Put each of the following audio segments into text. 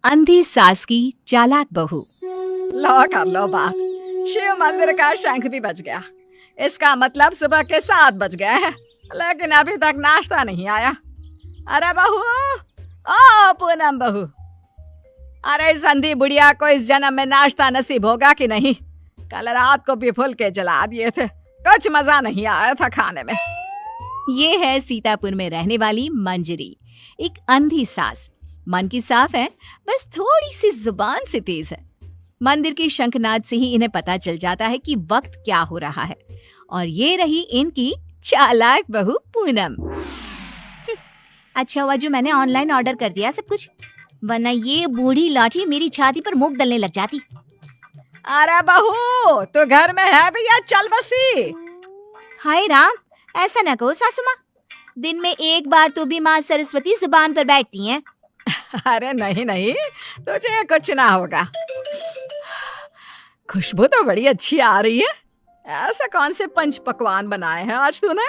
अंधी सास की चालाक बहू। लो कर लो बात। शिव मंदिर का शंख भी बज गया। इसका मतलब सुबह के 7 बज गए हैं, लेकिन अभी तक नाश्ता नहीं आया। अरे बहू, ओ पूनम बहू, अरे इस अंधी बुढ़िया को इस जन्म में नाश्ता नसीब होगा कि नहीं? कल रात को भी फुल के जला दिए थे, कुछ मजा नहीं आया था खाने में। ये है सीतापुर में रहने वाली मंजरी, एक अंधी सास। मन की साफ है, बस थोड़ी सी जुबान से तेज है। मंदिर के शंखनाद से ही इन्हें पता चल जाता है कि वक्त क्या हो रहा है। और ये रही इनकी चालाक बहू पूनम। अच्छा हुआ जो मैंने ऑनलाइन ऑर्डर कर दिया सब कुछ, वरना ये बूढ़ी लाठी मेरी छाती पर मूंग दलने लग जाती। अरे बहू, तू घर में है भैया, चल बसी। हाय राम, ऐसा न कहो सासू माँ, दिन में एक बार तो भी माँ सरस्वती जुबान पर बैठती हैं। अरे नहीं नहीं, तुझे कुछ ना होगा। खुशबू तो बड़ी अच्छी आ रही है। ऐसा कौन से पंच पकवान बनाए हैं आज तूने?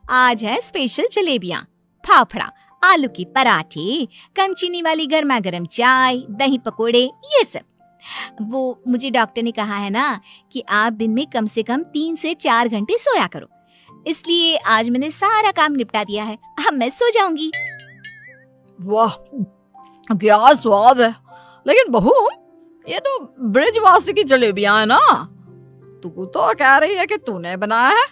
आज है स्पेशल जलेबियाँ, फाफड़ा, आलू की पराठे, कम चीनी वाली गर्मा गर्म चाय, दही पकोड़े, ये सब। वो मुझे डॉक्टर ने कहा है ना कि आप दिन में कम से कम 3 से 4 घंटे सोया करो, इसलिए आज मैंने सारा काम निपटा दिया है। अब मैं सो जाऊंगी। वाह, क्या स्वाद है। लेकिन बहू, ये तो ब्रिजवासी की जलेबियां है ना? तू तो कह रही है कि तूने बनाया है।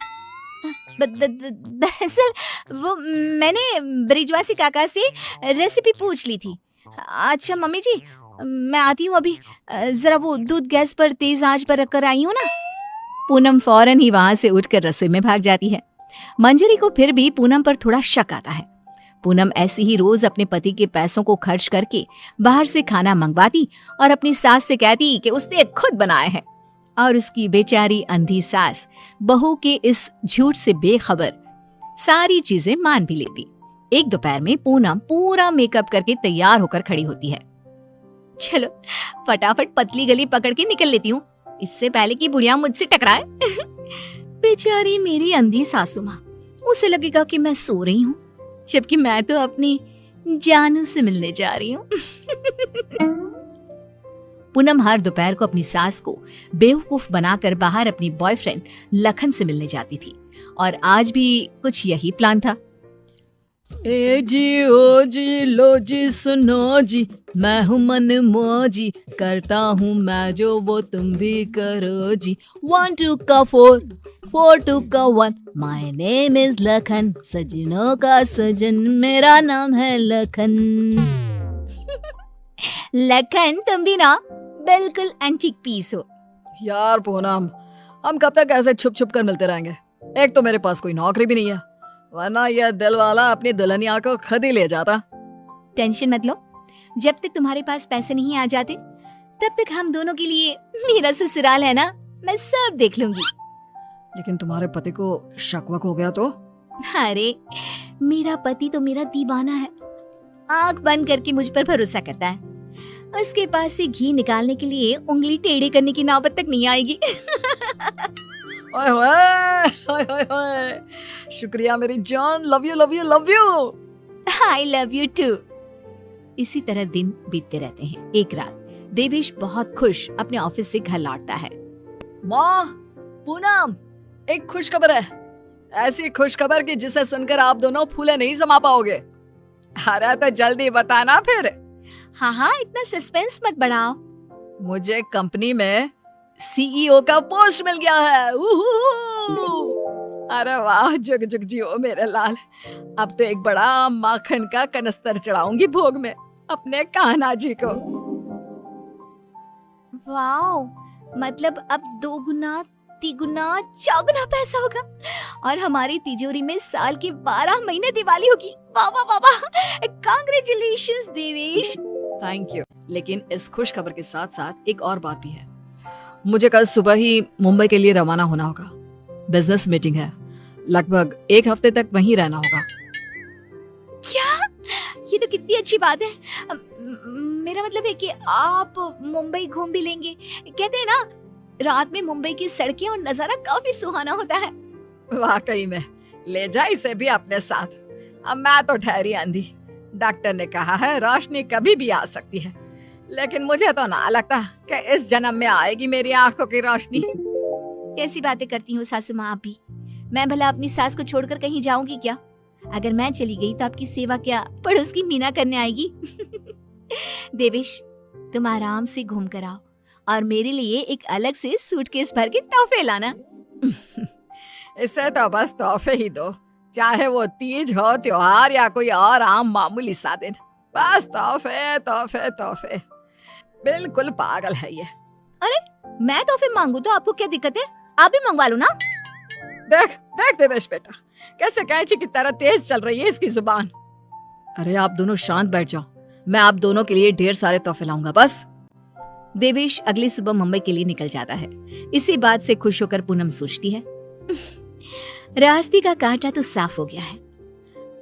दरअसल वो मैंने ब्रिजवासी काका से रेसिपी पूछ ली थी। अच्छा मम्मी जी, मैं आती हूँ अभी, जरा वो दूध गैस पर तेज आंच पर रखकर आई हूँ ना। पूनम फौरन ही वहां से उठकर रसोई में भाग जाती है। मंजरी को फिर भी पूनम पर थोड़ा शक आता है। पूनम ऐसे ही रोज अपने पति के पैसों को खर्च करके बाहर से खाना मंगवाती और अपनी सास से कहती कि उसने खुद बनाए हैं। और उसकी बेचारी अंधी सास बहू के इस झूठ से बेखबर सारी चीजें मान भी लेती। एक दोपहर में पूनम पूरा मेकअप करके तैयार होकर खड़ी होती है। चलो फटाफट पतली गली पकड़ के निकल लेती हूँ, इससे पहले कि बुढ़िया मुझसे टकराए। बेचारी मेरी अंधी सासू माँ, उसे लगेगा कि मैं सो रही हूँ, जबकि मैं तो अपनी जानू से मिलने जा रही हूँ। पूनम हर दोपहर को अपनी सास को बेवकूफ बनाकर बाहर अपनी बॉयफ्रेंड लखन से मिलने जाती थी, और आज भी कुछ यही प्लान था। ए जी ओ जी लो जी सुनो जी, मैं हूँ मन मौजी, करता हूँ मैं जो वो तुम भी करो जी। 1 2 का 4, 4 2 का 1, माय नेम इज लखन, सजनों का सजन मेरा नाम है लखन। लखन, तुम भी ना बिल्कुल एंटीक पीस हो। यार पूनम, हम कब तक ऐसे छुप छुप कर मिलते रहेंगे? एक तो मेरे पास कोई नौकरी भी नहीं है, वरना यह दिल वाला अपनी दुल्हनिया को खुद ही ले जाता। टेंशन मत लो, जब तक तुम्हारे पास पैसे नहीं आ जाते तब तक हम दोनों के लिए मेरा ससुराल है ना, मैं सब देख लूंगी। लेकिन तुम्हारे पति को शक वक हो गया तो? अरे मेरा पति तो मेरा दीवाना है, आंख बंद करके मुझ पर भरोसा करता है। उसके पास से घी निकालने के लिए उंगली टेढ़ी करने की नौबत तक नहीं आएगी। ओए होए, शुक्रिया मेरी जान, love you love you love you. I love you too. इसी तरह दिन बीतते रहते हैं। एक रात देवेश बहुत खुश अपने ऑफिस से घर लौटता है। माँ, पूनम, एक खुश खबर है। ऐसी खुश खबर कि जिसे सुनकर आप दोनों फूले नहीं समा पाओगे। अरे तो जल्दी बताना फिर। हाँ हाँ, इतना सस्पेंस मत बढ़ाओ। मुझे कंपनी में सीईओ का पोस्ट मिल गया है। अरे वाह, जुग जुग जियो मेरे लाल। अब तो एक बड़ा माखन का कनस्तर चढ़ाऊंगी भोग में अपने कान्हा जी को। वाओ, मतलब अब 2 गुना 3 गुना 4 गुना पैसा होगा और हमारी तिजोरी में साल की 12 महीने दिवाली होगी। वाह वाह वाह वाह, कांग्रेचुलेशंस देवेश। Thank you. लेकिन इस खुश खबर के साथ साथ एक और बात भी है। मुझे कल सुबह ही मुंबई के लिए रवाना होना होगा। बिजनेस मीटिंग है, लगभग 1 हफ्ते तक वहीं रहना होगा। क्या? ये तो कितनी अच्छी बात है। मेरा मतलब है कि आप मुंबई घूम भी लेंगे। कहते हैं ना, रात में मुंबई की सड़कें और नजारा काफी सुहाना होता है। वाकई में, ले जा इसे भी अपने साथ। अब मैं तो ठहरी आंधी, डॉक्टर ने कहा है रोशनी कभी भी आ सकती है, लेकिन मुझे तो ना लगता कि इस जन्म में आएगी मेरी आंखों की रोशनी। कैसी बातें करती हो सासू माँ आप भी। मैं भला अपनी सास को छोड़कर कहीं जाऊंगी क्या? अगर मैं चली गई तो आपकी सेवा क्या पड़ोस की मीना करने आएगी? देवेश, तुम आराम से घूम कर आओ और मेरे लिए एक अलग से सूटकेस भर के तोहफे लाना। इसे तो बस तोहफे ही दो, चाहे वो तीज हो, त्योहार या कोई और आम मामूली सा दिन। बस तोहफे तोहफे तोहफे। बिल्कुल पागल है ये। मैं तोहफे मांगू तो आपको क्या दिक्कत है? आप भी मंगवा लो ना। देख देख देवेश बेटा, कैसे कैंची की तरह तेज चल रही है इसकी जुबान। अरे आप दोनों शांत बैठ जाओ, मैं आप दोनों के लिए ढेर सारे तोहफे लाऊंगा बस। देवेश अगली सुबह मुंबई के लिए निकल जाता है। इसी बात से खुश होकर पूनम सोचती है, रास्ते का कांटा तो साफ हो गया है।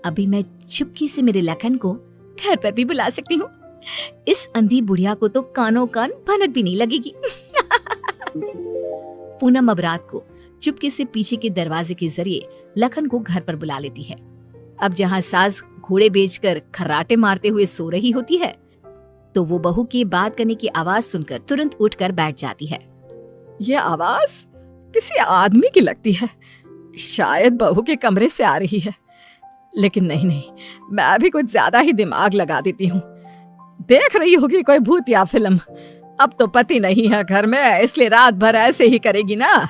अभी मैं चुपके से मेरे लखन को घर पर भी बुला सकती हूँ। इस अंधी बुढ़िया को तो कानों कान भनक भी नहीं लगेगी। पूनम अब रात को चुपके से पीछे के दरवाजे के जरिए लखन को घर पर बुला लेती है। अब जहाँ सास घोड़े बेचकर खर्राटे मारते हुए सो रही होती है, तो वो बहू की बात करने की आवाज सुनकर तुरंत उठकर बैठ जाती है। ये आवाज किसी आदमी की लगती है, शायद बहू के कमरे से आ रही है। लेकिन नहीं नहीं, मैं भी कुछ ज्यादा ही दिमाग लगा देती हूँ। देख रही होगी कोई भूत या फिल्म। अब तो पति नहीं है घर में, इसलिए रात भर ऐसे ही करेगी ना।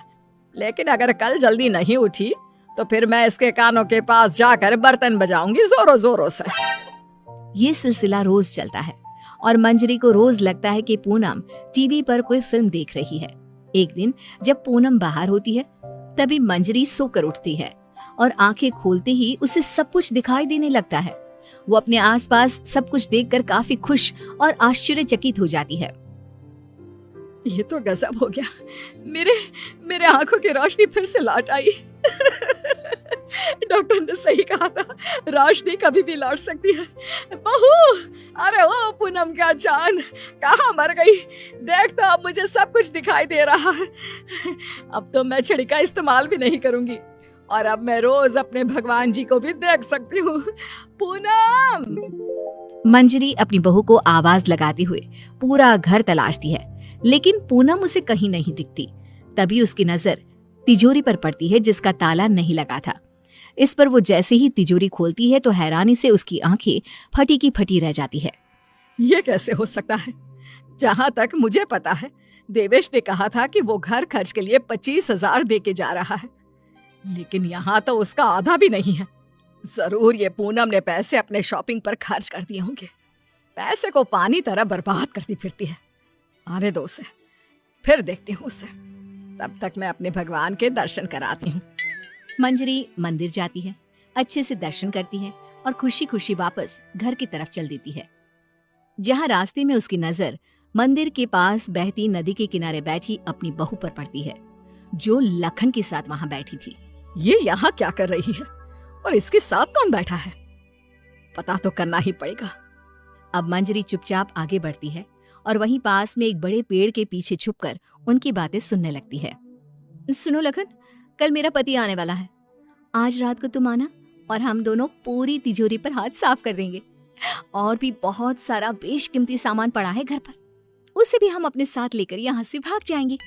लेकिन अगर कल जल्दी नहीं उठी तो फिर मैं इसके कानों के पास जाकर बर्तन बजाऊंगी जोरों जोरों से। ये सिलसिला रोज चलता है और मंजरी को रोज लगता है कि पूनम टीवी पर कोई फिल्म देख रही है। एक दिन जब पूनम बाहर होती है, तभी मंजरी सोकर उठती है और आंखें खोलते ही उसे सब कुछ दिखाई देने लगता है। वो अपने आसपास सब कुछ देखकर काफी खुश और आश्चर्यचकित हो जाती है। ये तो गजब हो गया, मेरे आंखों की रोशनी फिर से लौट आई। डॉक्टर ने सही कहा था, रोशनी कभी भी लौट सकती है। बहू, अरे ओ पूनम का जान, कहाँ मर गई? देख तो अब मुझे सब कुछ दिखाई दे रहा है। अब तो मैं छड़ी का इस्तेमाल भी नहीं करूंगी और अब मैं रोज अपने भगवान जी को भी देख सकती हूँ। पूनम! मंजरी अपनी बहू को आवाज लगाते हुए पूरा घर तलाशती है, लेकिन पूनम उसे कहीं नहीं दिखती। तभी उसकी नजर तिजोरी पर पड़ती है जिसका ताला नहीं लगा था। इस पर वो जैसे ही तिजोरी खोलती है तो हैरानी से उसकी आंखें फटी की फटी रह जाती है। ये कैसे हो सकता है? जहाँ तक मुझे पता है, देवेश ने कहा था कि वो घर खर्च के लिए 25,000 दे के जा रहा है, लेकिन यहाँ तो उसका आधा भी नहीं है। जरूर ये पूनम ने पैसे अपने शॉपिंग पर खर्च कर दिए होंगे। पैसे को पानी तरह बर्बाद करती फिरती है। आने दो उसे, फिर देखती हूँ उसे। तब तक मैं अपने भगवान के दर्शन कराती हूँ। मंजरी मंदिर जाती है, अच्छे से दर्शन करती है और खुशी खुशी वापस घर की तरफ चल देती है। जहाँ रास्ते में उसकी नजर मंदिर के पास बहती नदी के किनारे बैठी अपनी बहू पर पड़ती है, जो लखन के साथ वहाँ बैठी थी। ये यहाँ क्या कर रही है और इसके साथ कौन बैठा है? पता तो करना ही पड़ेगा। अब मंजरी चुपचाप आगे बढ़ती है और वहीं पास में एक बड़े पेड़ के पीछे छुपकर उनकी बातें सुनने लगती है। सुनो लखन, कल मेरा पति आने वाला है। आज रात को तुम आना और हम दोनों पूरी तिजोरी पर हाथ साफ कर देंगे। और भी बहुत सारा बेशकीमती सामान पड़ा है घर पर, उसे भी हम अपने साथ लेकर यहाँ से भाग जाएंगे।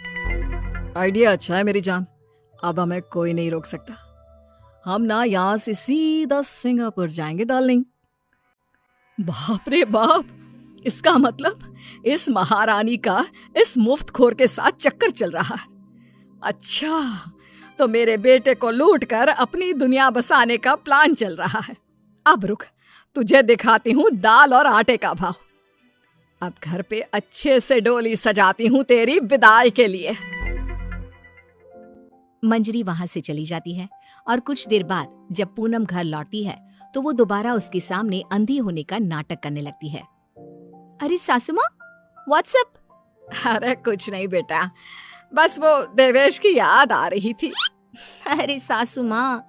आइडिया अच्छा है मेरी जान, अब हमें कोई नहीं रोक सकता। हम ना यहाँ से सीधा सिंगापुर जाएंगे डार्लिंग। बाप रे बाप, इसका मतलब इस महारानी का इस मुफ्तखोर के साथ चक्कर चल रहा है। अच्छा, तो मेरे बेटे को लूटकर अपनी दुनिया बसाने का प्लान चल रहा है। अब रुक, तुझे दिखाती हूँ दाल और आटे का भाव। अब घर पे अच्छे से डोली सजाती हूँ तेरी विदाई के लिए। मंजरी वहां से चली जाती है और कुछ देर बाद जब पूनम घर लौटती है तो वो दोबारा उसके सामने अंधी होने का नाटक करने लगती है। अरे सासू माँ, व्हाट्सएप? अरे कुछ नहीं बेटा, बस वो देवेश की याद आ रही थी। अरे सासू माँ,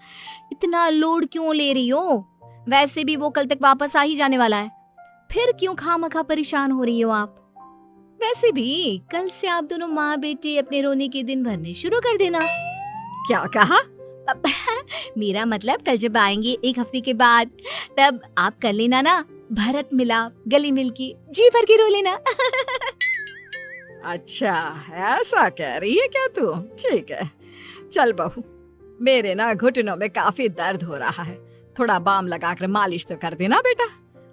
इतना लोड क्यों ले रही हो? वैसे भी वो कल तक वापस आ ही जाने वाला है, फिर क्यों खामखा परेशान हो रही हो आप? वैसे भी कल से आप दोनों माँ बेटे अपने रोने के दिन भरने शुरू कर देना। क्या कहा? मेरा मतलब कल जब आएंगे एक हफ्ते के बाद, तब आप कर लेना ना भरत मिला गली मिलकी जी भर के रो लेना। अच्छा, ऐसा कह रही है क्या तू? ठीक है, चल बहू, मेरे ना घुटनों में काफी दर्द हो रहा है, थोड़ा बाम लगाकर मालिश तो कर देना बेटा।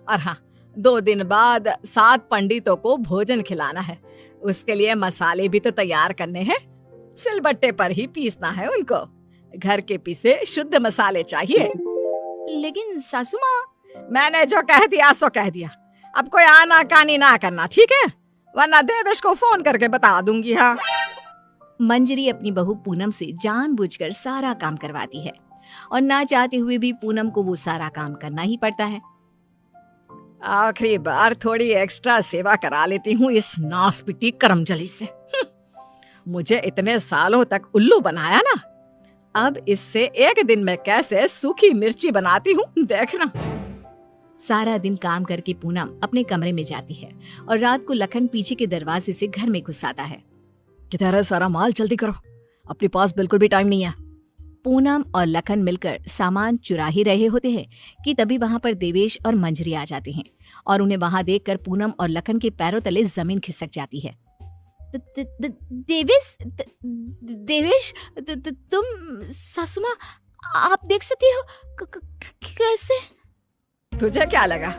और हाँ, 2 दिन बाद 7 पंडितों को भोजन खिलाना है, उसके लिए मसाले भी तो तैयार करने हैं। सिलबट्टे पर ही पीसना है उनको, घर के पिसे शुद्ध मसाले चाहिए। लेकिन सासू माँ, मैंने जो कह दिया सो कह दिया, अब कोई आना कानी ना करना, ठीक है? वरना देवेश को फोन करके बता दूंगी। हाँ, मंजरी अपनी बहू पूनम से जानबूझकर सारा काम करवाती है और ना चाहते हुए भी पूनम को वो सारा काम करना ही पड़ता है। आखिरी बार थोड़ी एक्स्ट्रा सेवा करा लेती हूँ इस नासपिटी करमजली से। मुझे इतने सालों तक उल्लू बनाया ना, अब इससे एक दिन में कैसे सूखी मिर्ची बनाती हूँ, देखना। सारा दिन काम करके पूनम अपने कमरे में जाती है और रात को लखन पीछे के दरवाजे से घर में घुस आता है। किधर है सारा माल? जल्दी करो, अपने पास बिल्कुल भी टाइम नहीं है। पूनम और लखन मिलकर सामान चुरा ही रहे होते हैं कि तभी वहां पर देवेश और मंजरी आ जाते हैं और उन्हें वहां देखकर पूनम और लखन के पैरों तले जमीन खिसक जाती है। देवेश, देवेश, तुम सासू माँ, आप देख सकती हो कैसे? तुझे क्या लगा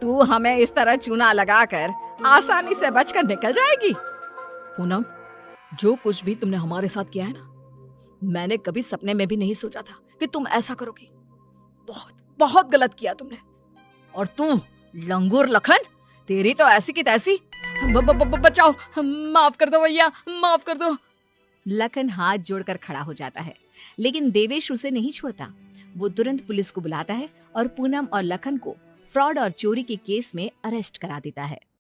तू हमें इस तरह चूना लगाकर आसानी से बचकर निकल जाएगी? पूनम, जो कुछ भी तुमने हमारे साथ किया है ना, मैंने कभी सपने में भी नहीं सोचा था कि तुम ऐसा करोगी। बहुत बहुत गलत किया तुमने। और तू लंगूर लखन, तेरी तो ऐसी की तैसी। बचाओ, माफ कर दो भैया, माफ कर दो। लखन हाथ जोड़कर खड़ा हो जाता है, लेकिन देवेश उसे नहीं छोड़ता। वो तुरंत पुलिस को बुलाता है और पूनम और लखन को फ्रॉड और चोरी के केस में अरेस्ट करा देता है।